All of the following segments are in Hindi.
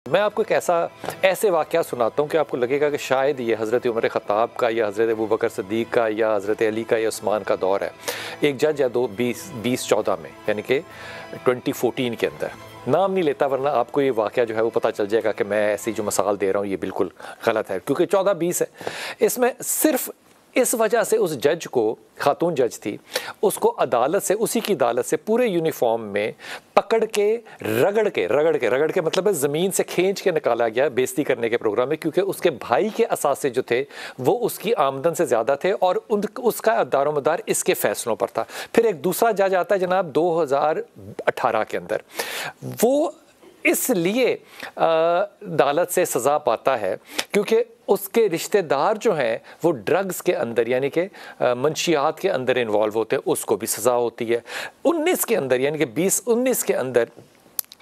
मैं आपको एक ऐसे वाक़या सुनाता हूँ कि आपको लगेगा कि शायद ये हज़रत उमर ख़त्ताब का या हज़रत अबू बकर सिद्दीक़ का या हज़रत अली का या उस्मान का दौर है। एक जज या 2014 में, यानी कि 2014 के अंदर, नाम नहीं लेता वरना आपको ये वाक़या जो है वो पता चल जाएगा कि मैं ऐसी जो मिसाल दे रहा हूँ ये बिल्कुल गलत है, क्योंकि 14-20 है। इसमें सिर्फ इस वजह से उस जज को, खातून जज थी, उसको अदालत से, उसी की अदालत से पूरे यूनिफॉर्म में पकड़ के रगड़ के मतलब है ज़मीन से खींच के निकाला गया बेइज्जती करने के प्रोग्राम में, क्योंकि उसके भाई के असासे जो थे वो उसकी आमदन से ज़्यादा थे और उसका दारोमदार इसके फ़ैसलों पर था। फिर एक दूसरा जज आता है जनाब 2018 के अंदर, वो इसलिए अदालत से सज़ा पाता है क्योंकि उसके रिश्तेदार जो हैं वो ड्रग्स के अंदर यानी कि मंशियात के अंदर इन्वॉल्व होते हैं, उसको भी सज़ा होती है। 19 के अंदर यानी कि 2019 के अंदर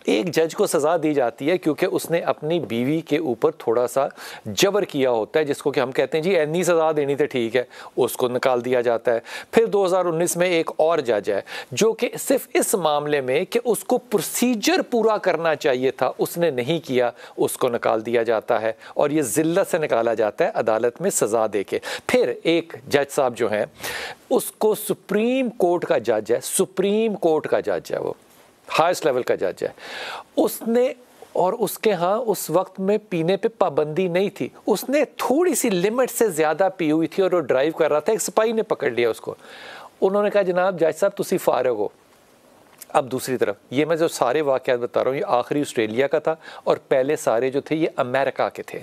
एक जज को सज़ा दी जाती है क्योंकि उसने अपनी बीवी के ऊपर थोड़ा सा जबर किया होता है, जिसको कि हम कहते हैं जी इतनी सज़ा देनी तो ठीक है, उसको निकाल दिया जाता है। फिर 2019 में एक और जज है जो कि सिर्फ इस मामले में कि उसको प्रोसीजर पूरा करना चाहिए था, उसने नहीं किया, उसको निकाल दिया जाता है और ये ज़िल्लत से निकाला जाता है अदालत में सज़ा दे के। फिर एक जज साहब जो हैं उसको सुप्रीम कोर्ट का जज है, सुप्रीम कोर्ट का जज है, वो हाईएस्ट लेवल का जज है, उसने और उसके यहाँ उस वक्त में पीने पे पाबंदी नहीं थी, उसने थोड़ी सी लिमिट से ज़्यादा पी हुई थी और वो ड्राइव कर रहा था। एक सिपाही ने पकड़ लिया उसको, उन्होंने कहा जनाब जज साहब तुसी फारग हो। अब दूसरी तरफ ये मैं जो सारे वाक़यात बता रहा हूँ ये आखिरी ऑस्ट्रेलिया का था और पहले सारे जो थे ये अमेरिका के थे।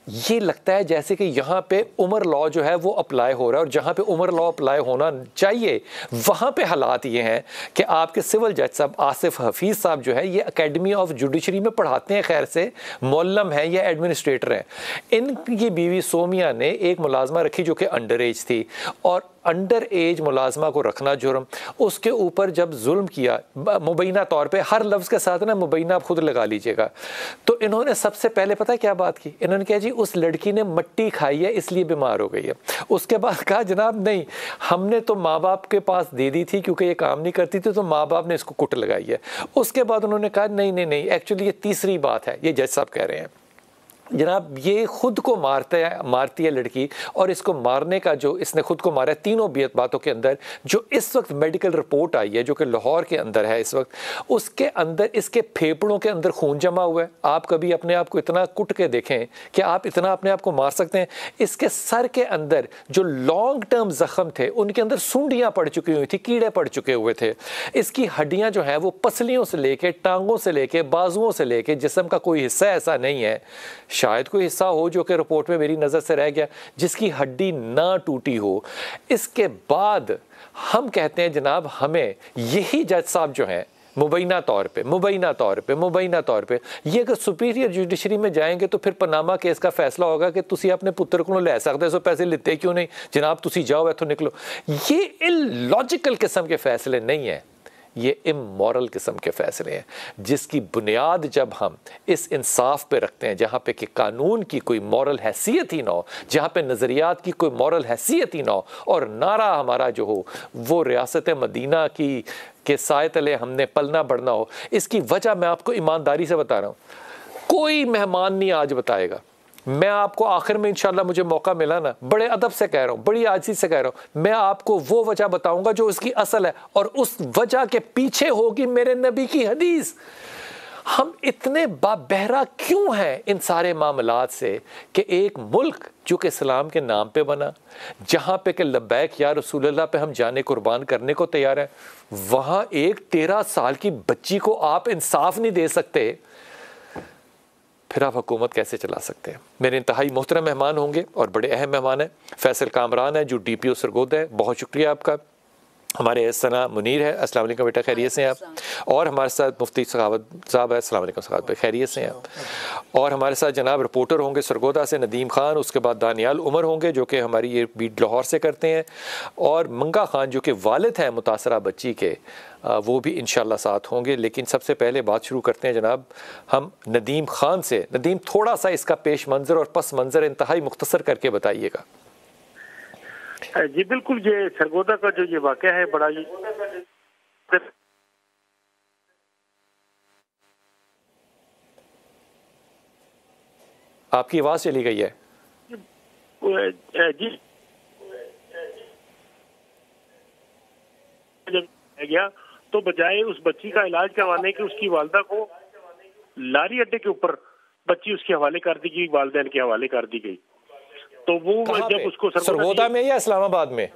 ये लगता है जैसे कि यहाँ पे उमर लॉ जो है वो अप्लाई हो रहा है और जहाँ पे उमर लॉ अप्लाई होना चाहिए वहाँ पे हालात ये हैं कि आपके सिविल जज साहब आसिफ हफीज़ साहब जो है ये अकेडमी ऑफ जुडिशरी में पढ़ाते हैं, खैर से मौलम हैं या एडमिनिस्ट्रेटर हैं। इनकी बीवी सोमिया ने एक मुलाजमा रखी जो कि अंडर एज थी और अंडर एज मुलाजमा को रखना जुर्म, उसके ऊपर जब जुल्म किया मुबैना तौर पे, हर लफ्ज़ के साथ ना मुबैना आप खुद लगा लीजिएगा, तो इन्होंने सबसे पहले पता है क्या बात की, इन्होंने कहा जी उस लड़की ने मट्टी खाई है इसलिए बीमार हो गई है। उसके बाद कहा जनाब नहीं, हमने तो माँ बाप के पास दे दी थी क्योंकि ये काम नहीं करती थी तो माँ बाप ने इसको कुट लगाई है। उसके बाद उन्होंने कहा नहीं नहीं नहीं, एक्चुअली ये तीसरी बात है, ये जज साहब कह रहे हैं जनाब ये खुद को मारती है लड़की और इसको मारने का जो इसने खुद को मारा है, तीनों बातों के अंदर जो इस वक्त मेडिकल रिपोर्ट आई है जो कि लाहौर के अंदर है इस वक्त, उसके अंदर इसके फेफड़ों के अंदर खून जमा हुआ है। आप कभी अपने आप को इतना कुट के देखें कि आप इतना अपने आप को मार सकते हैं। इसके सर के अंदर जो लॉन्ग टर्म जख्म थे उनके अंदर सूंडियाँ पड़ चुकी हुई थी, कीड़े पड़ चुके हुए थे। इसकी हड्डियाँ जो हैं वो पसलियों से लेके, टांगों से लेके, बाजुओं से लेके, जिस्म का कोई हिस्सा ऐसा नहीं है, शायद कोई हिस्सा हो जो कि रिपोर्ट में मेरी नज़र से रह गया, जिसकी हड्डी ना टूटी हो। इसके बाद हम कहते हैं जनाब हमें यही जज साहब जो हैं मुबैना तौर पे ये अगर सुपीरियर जुडिशरी में जाएंगे तो फिर पनामा केस का फैसला होगा कि तुसी अपने पुत्र को ले सकते हो, पैसे लेते क्यों नहीं जनाब, तुसी जाओ इथों निकलो। ये इलॉजिकल किस्म के फैसले नहीं है, ये इमोरल किस्म के फैसले हैं जिसकी बुनियाद जब हम इस इंसाफ पे रखते हैं जहाँ पे कि कानून की कोई मॉरल हैसियत ही ना हो, जहाँ पे नज़रियात की कोई मॉरल हैसियत ही ना हो और नारा हमारा जो हो वो रियासत मदीना की के साए तले हमने पलना बढ़ना हो। इसकी वजह मैं आपको ईमानदारी से बता रहा हूँ, कोई मेहमान नहीं आज बताएगा, मैं आपको आखिर में इंशाल्लाह मुझे मौका मिला ना, बड़े अदब से कह रहा हूँ, बड़ी आजिज़ी से कह रहा हूँ, मैं आपको वो वजह बताऊंगा जो उसकी असल है और उस वजह के पीछे होगी मेरे नबी की हदीस। हम इतने बाबहरा क्यों हैं इन सारे मामलात से कि एक मुल्क जो कि इस्लाम के नाम पे बना, जहाँ पे कि लब्बैक या रसूलल्लाह पे हम जाने कुर्बान करने को तैयार हैं, वहाँ एक 13 साल की बच्ची को आप इंसाफ नहीं दे सकते, फिर आप हुकूमत कैसे चला सकते हैं। मेरे इंतहाई मोहतरम मेहमान होंगे और बड़े अहम मेहमान हैं, फैसल कामरान है जो DPO सरगोदा है, बहुत शुक्रिया आपका। हमारे सना मुनीर है, अस्सलाम वालेकुम बेटा, खैरियत से हैं आप। और हमारे साथ मुफ्ती सखावत साहब है, अस्सलाम वालेकुम सखावत भाई, खैरियत से हैं आप। और हमारे साथ जनाब रिपोर्टर होंगे सरगोदा से नदीम खान, उसके बाद दानियाल उमर होंगे जो कि हमारी ये बीट लाहौर से करते हैं, और मंगा खान जो कि वालिद हैं मुतासरा बच्ची के, वो भी इंशाल्लाह साथ होंगे। लेकिन सबसे पहले बात शुरू करते हैं जनाब हम नदीम खान से। नदीम थोड़ा सा इसका पेश मंज़र और पस मंज़र इंतहाई मुख्तसर करके बताइएगा। जी बिल्कुल, ये सरगोदा का जो ये वाक़या है बड़ा ही आपकी आवाज़ चली गई है जी। जब गया तो बजाय उस बच्ची का इलाज करवाने के उसकी वालदा को लारी अड्डे के ऊपर बच्ची उसके हवाले कर दी गई, वालिदैन के हवाले कर दी गई। तो वो जब उसको सरगोदा में या इस्लामाबाद में?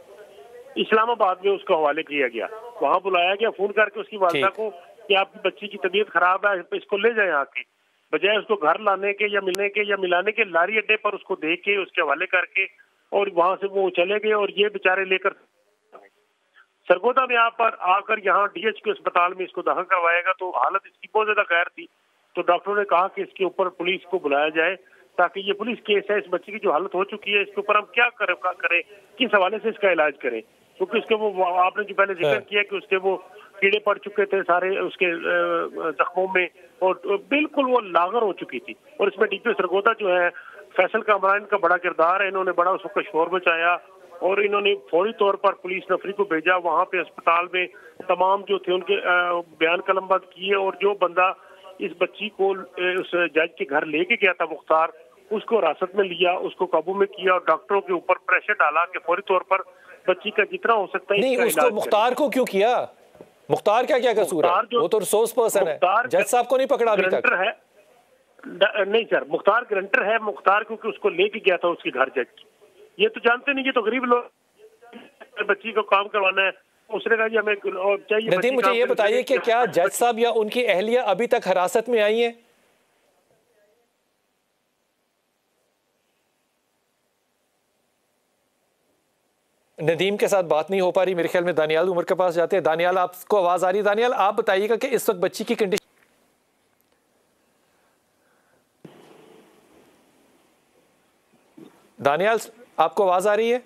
इस्लामाबाद में उसको हवाले किया गया। वहां बुलाया गया फोन करके उसकी वालदा को कि आपकी बच्ची की तबीयत खराब है, इसको ले जाए आके। बजाय उसको घर लाने के या मिलने के या मिलाने के, लारी अड्डे पर उसको देख के उसके हवाले करके और वहां से वो चले गए। और ये बेचारे लेकर सरगोदा में आकर यहाँ डीएचक्यू अस्पताल में इसको दाखिल करवाएगा। तो हालत इसकी बहुत ज्यादा गैर थी। तो डॉक्टरों ने कहा कि इसके ऊपर पुलिस को बुलाया जाए ताकि ये पुलिस केस है, इस बच्ची की जो हालत हो चुकी है इसके ऊपर हम क्या करें, किस हवाले से इसका इलाज करें। क्योंकि उसके वो आपने जो पहले जिक्र किया कि उसके वो कीड़े पड़ चुके थे सारे उसके जख्मों में और बिल्कुल वो लागर हो चुकी थी। और इसमें डीपीओ सरगोदा जो है फैसल कामरान का बड़ा किरदार है। इन्होंने बड़ा उस वक्त शोर मचाया और इन्होंने फौरी तौर पर पुलिस नफरी को भेजा। वहां पे अस्पताल में तमाम जो थे उनके बयान कलमबंद किए और जो बंदा इस बच्ची को उस जज के घर लेके गया था मुख्तार, उसको हिरासत में लिया, उसको काबू में किया और डॉक्टरों के ऊपर प्रेशर डाला कि फौरी तौर पर बच्ची का जितना हो सकता है नहीं, उसको मुख्तार को क्यों किया? मुख्तार क्या कसूर है? वो तो रिसोर्स पर्सन है, जज साहब को नहीं पकड़ा अभी तक है। नहीं सर, मुख्तार ग्रंटर है। मुख्तार क्योंकि उसको लेके गया था उसके घर जज। ये तो जानते नहीं, ये तो गरीब लोग बच्ची को काम करवाना है। उसने कहा जी हमें चाहिए। नदीम, मुझे ये बताइए कि क्या जज साहब या उनकी अहलिया अभी तक हिरासत में आई है? नदीम के साथ बात नहीं हो पा रही। मेरे ख्याल में दानियाल उमर के पास जाते हैं। दानियाल, आपको आवाज आ रही है? दानियाल, आप बताइएगा कि इस वक्त बच्ची की कंडीशन। दानियाल, आपको आवाज आ रही है?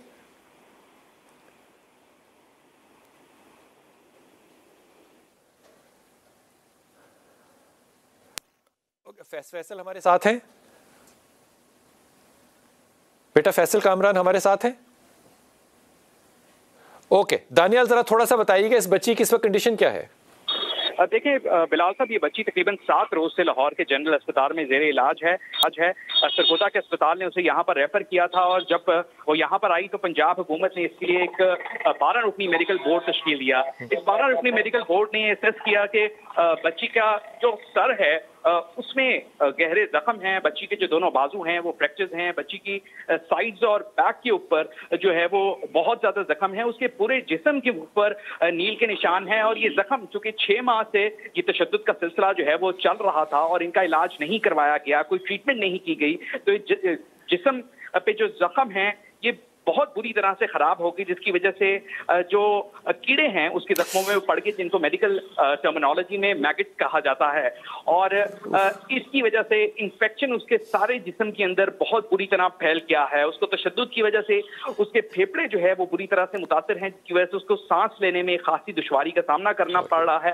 फैसल हमारे साथ हैं? बेटा फैसल कामरान हमारे साथ हैं? ओके दानियाल, जरा थोड़ा सा बताइएगा इस बच्ची की इस वक्त कंडीशन क्या है? देखिए बिलाल साहब, ये बच्ची तकरीबन 7 रोज से लाहौर के जनरल अस्पताल में जेरे इलाज है। सरगोदा के अस्पताल ने उसे यहाँ पर रेफर किया था और जब वो यहाँ पर आई तो पंजाब हुकूमत ने इसके लिए एक 12 रुकनी मेडिकल बोर्ड तश्कील दिया। इस 12 रुकनी मेडिकल बोर्ड ने असेस किया कि बच्ची का जो सर है उसमें गहरे जख्म हैं, बच्ची के जो दोनों बाजू हैं वो फ्रैक्चर्स हैं, बच्ची की साइड्स और बैक के ऊपर जो है वो बहुत ज्यादा जख्म है, उसके पूरे जिस्म के ऊपर नील के निशान हैं। और ये जख्म चूंकि 6 माह से ये तशद्दुद का सिलसिला जो है वो चल रहा था और इनका इलाज नहीं करवाया गया, कोई ट्रीटमेंट नहीं की गई, तो जिस्म पे जो जख्म है ये बहुत बुरी तरह से खराब होगी, जिसकी वजह से जो कीड़े हैं उसके जख्मों में पड़ गए, जिनको मेडिकल टर्मिनोलॉजी में मैगेट कहा जाता है। और इसकी वजह से इंफेक्शन उसके सारे जिस्म के अंदर बहुत बुरी तरह फैल गया है। उसको तशद्दुद की वजह से उसके फेफड़े जो है वो बुरी तरह से मुतासर हैं, जिसकी वजह से उसको सांस लेने में खासी दुश्वारी का सामना करना पड़ रहा है।